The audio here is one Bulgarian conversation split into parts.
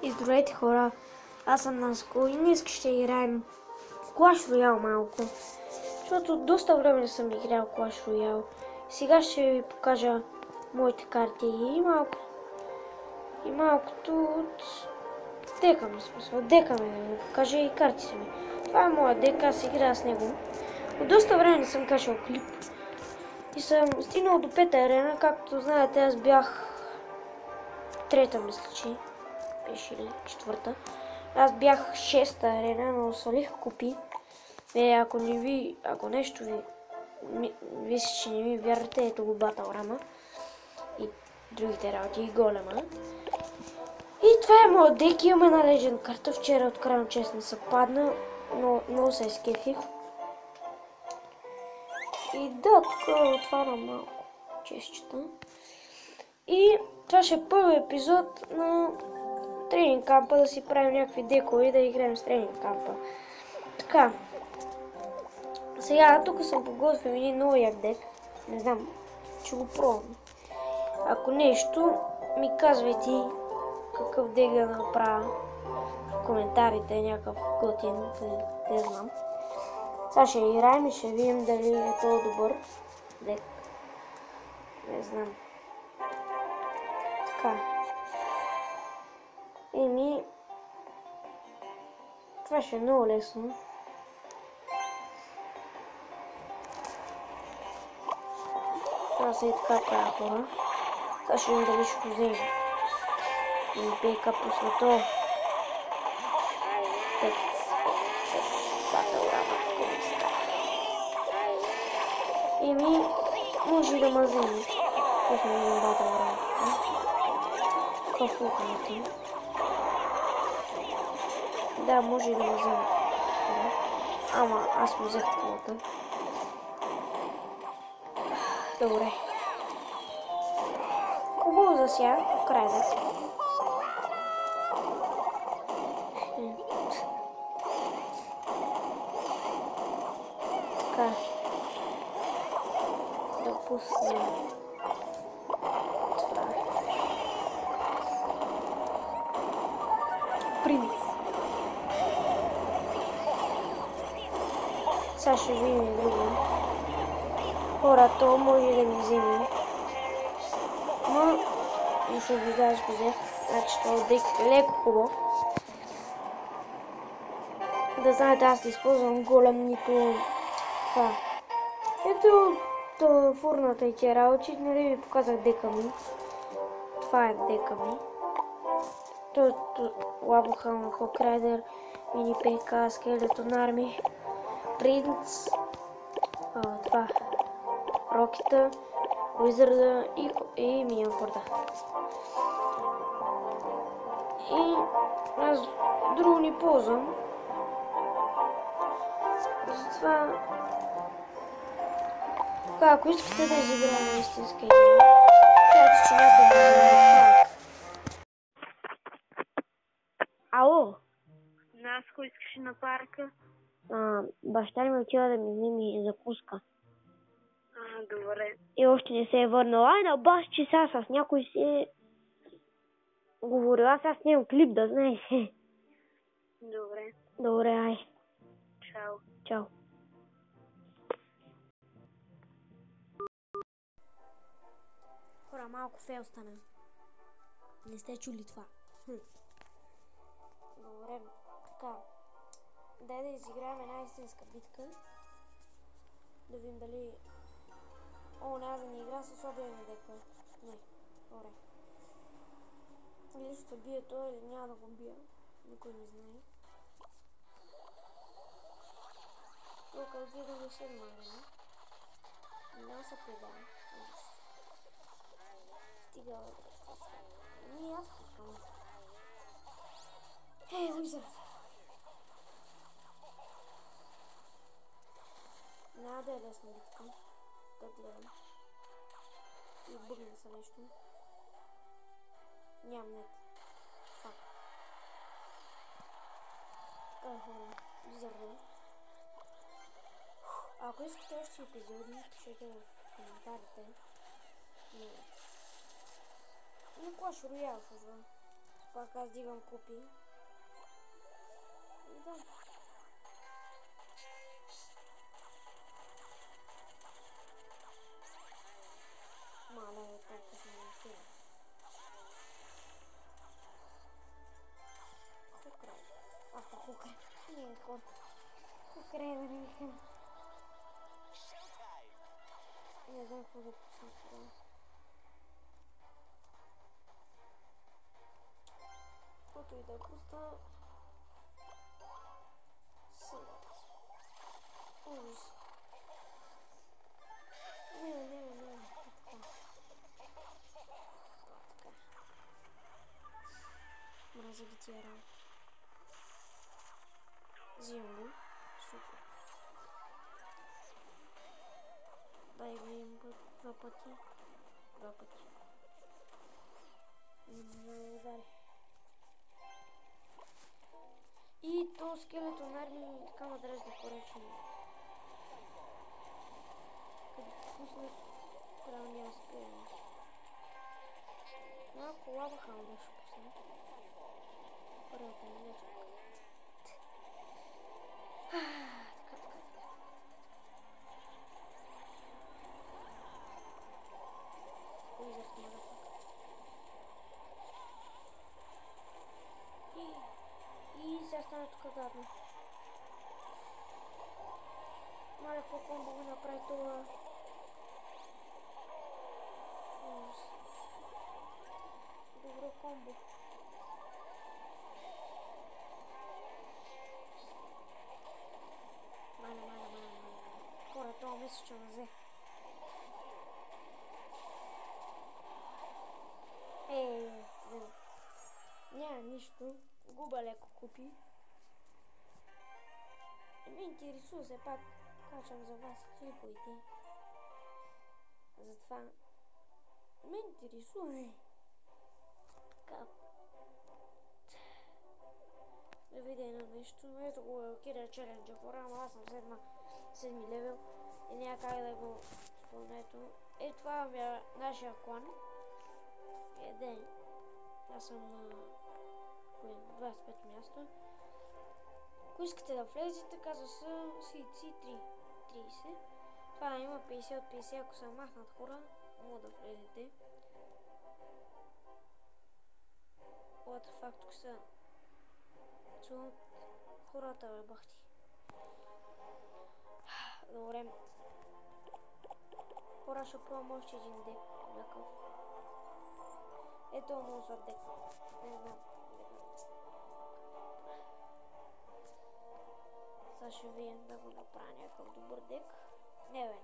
И здравейте хора, аз съм Наско и днес ще играем в Clash Royale малко, защото доста време не съм играл в Clash Royale. Сега ще ви покажа моите карти и малкото от дека ми, смисъл, дека ми да ви покажа и картите ми. Това е моя дека, аз играя с него. От доста време не съм качал клип и съм стигнал до 5-та арена, както знаете аз бях трета, мисля, че беше или четвърта. Аз бях 6-та арена, но свалих купи. Ако нещо ви че не ми вярвате, ето го Battle Rama и другите работи и голема. И това е моят дек, имам една легенд карта, вчера откривам честно се падна, но много се изкефих. И да, тук отварям малко честчета. И това ще е първи епизод на тренинг кампа, да си правим някакви декове и да играем с тренинг кампа. Така. Сега, тук съм подготвил един много як дек. Не знам, ще го пробвам. Ако нещо, ми казвайте какъв дек да направя в коментарите, някакъв готин, не знам. Сега ще играем и ще видим дали е този добър дек. Не знам. Така. Това ще е много лесно. Това са и така правя хора. Сега ще видим дали ще го вземем. И бейка пусна то. Battle Rama, може да ме вземе. Пусна един Battle Rama. Какъв лукането. Да, може да ме вземе. Ама аз му взех колата. Добре. Хубаво за сега, в край да. Така. Да пуснем. Това. Принц. Сега ще видим друго. Хора, то може да ми вземе. Но не се видя, аз го взех. Значи това дек е леко хубав. Да знаете, аз не използвам голем, нито това. Ето от фурната и тия работи, нали ви показах дека ми. Това е дека ми. Лабохална, Хокрайдер, Мини ПК, Скелетон Арми, Принц, това, Рокета, Уизърда и Миньонфорда. И аз друго не ползвам. Затова, ако искате да изиграем на истинска игра, казвате, че някой ме вземе. Ало? Наско, искаш на парка? Баща ми отива да ми вземе закуска. Добре. И още не се е върнал. Ай, на бас, че сега с някой си е говорил. Аз снимам клип, да знаеш. Добре. Добре, ай. Чао. Чао. Хора, малко фейл стана. Не сте чули това. Добре, така. Дай да изиграем една истинска битка. Да видим дали... О, няма да ни игра с особени дека. Не, добре. Или ще бие той, или няма да го бия. Никой не знае. Тук е да го седма арена. Няма се предава. Стига. Не, аз пускам. Ей, Уизърд! Няма да е лесна битка. Да гледам. И бъгна са нещо. Нямам нет. Фак. Така хора. Уизърда. Ако искате още епизоди, пишете в коментарите. Но Clash Royale, Пак аз дигам купи. И да. Мале, толкова сме на филм. Хукрай. Ако хукрай. Не, хукрай да не викам. Не знам какво да пусна това. Каквото и да пусна. Сега. Ужас. Не. Така. Мразя ги тия работи. Взимам го. Супер. Дай го им два пъти. Не удари. И то скелетонар ми така ме дръжда поръчно. Като пуснах, трябва не успеем. Малко лава хауда ще пусна. Първата минечка. Така. Уизърт мазафак. И сега стане тук гадно. Маля, какво комбо го направи това? Ужас. Добро комбо. Маля. Хора, това мисля, че ме взе. Взема. Няма нищо. Губа леко купи. Ме интересува се пак. Качвам за вас клиповете. Затова ме интересува. Как? Да видя едно нещо. Ето го кида челенджа хора, ама аз съм седми левел и няма как да го спомня. Ето това е нашия клан. Ден. Аз съм на 25 място. Ако искате да влезете, казва се CC 30. Това има 50 от 50, ако са махнат хора, мога да влезете. What the fuck, тук са хората, бе, бахти. Добре. Хора, ще пробвам още един дек. Някакъв. Ето много слаб дек. Не знам. Сега ще видим да го направя някакъв добър дек. Не.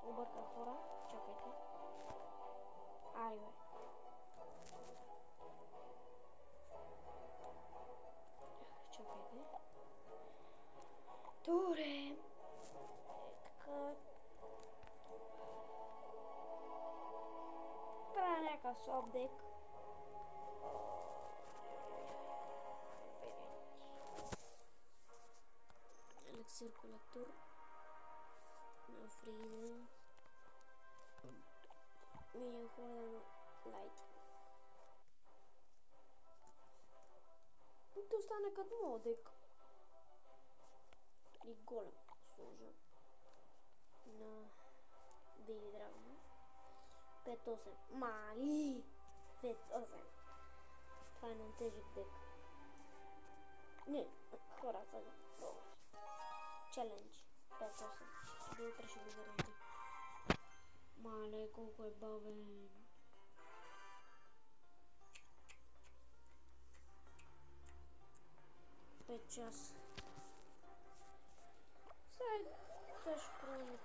Обърках хора. Чакайте. Ари, бе. Чакайте. Добре. Така. Правя някакъв слаб дек. Елексир колектор на Фрида, мини хора на Лайт. То стане като модек. И голем сложа на Бейби Драгона. 5-8. Мали! 5-8. Това е на тежък дек. Не, хората да пробват. Челендж 5-8. До утре ще го заради. Мале, колко е бавен. Пет час. Сега ще пробвам.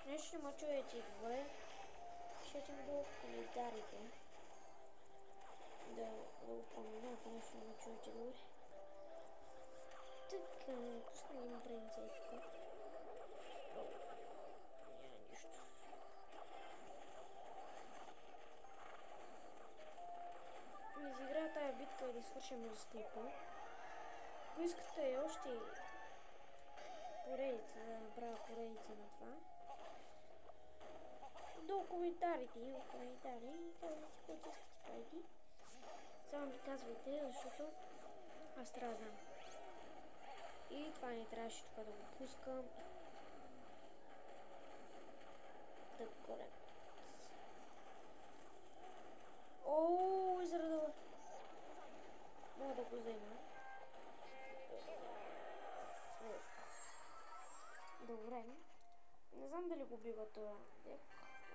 Нещо ще ме чуете добре. Пишете ми долу в коментарите. Да го променя, ако нещо ме чуете добре. Така, пусна един принцет тук. Няма нищо. Изиграя тая битка и да свършим с клипа. Ако искате още поредица, да направя поредица на това. Долу коментарите, имам коментари и казвайте какво искате правите. Само ми казвайте, защото аз трябва да знам. И това не трябваше тук да го пускам. Да горем. Ооо, израдава. Мога да го взема. Добре. Не знам дали го бива това дек,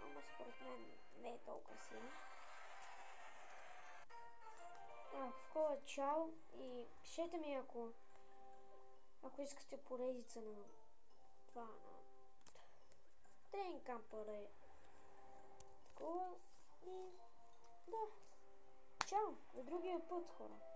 ама според мен не е толкова силен. Такова чао и пишете ми ако искате поредица на това на тренинг кампа да е такова и да. Чао! До другия път, хора!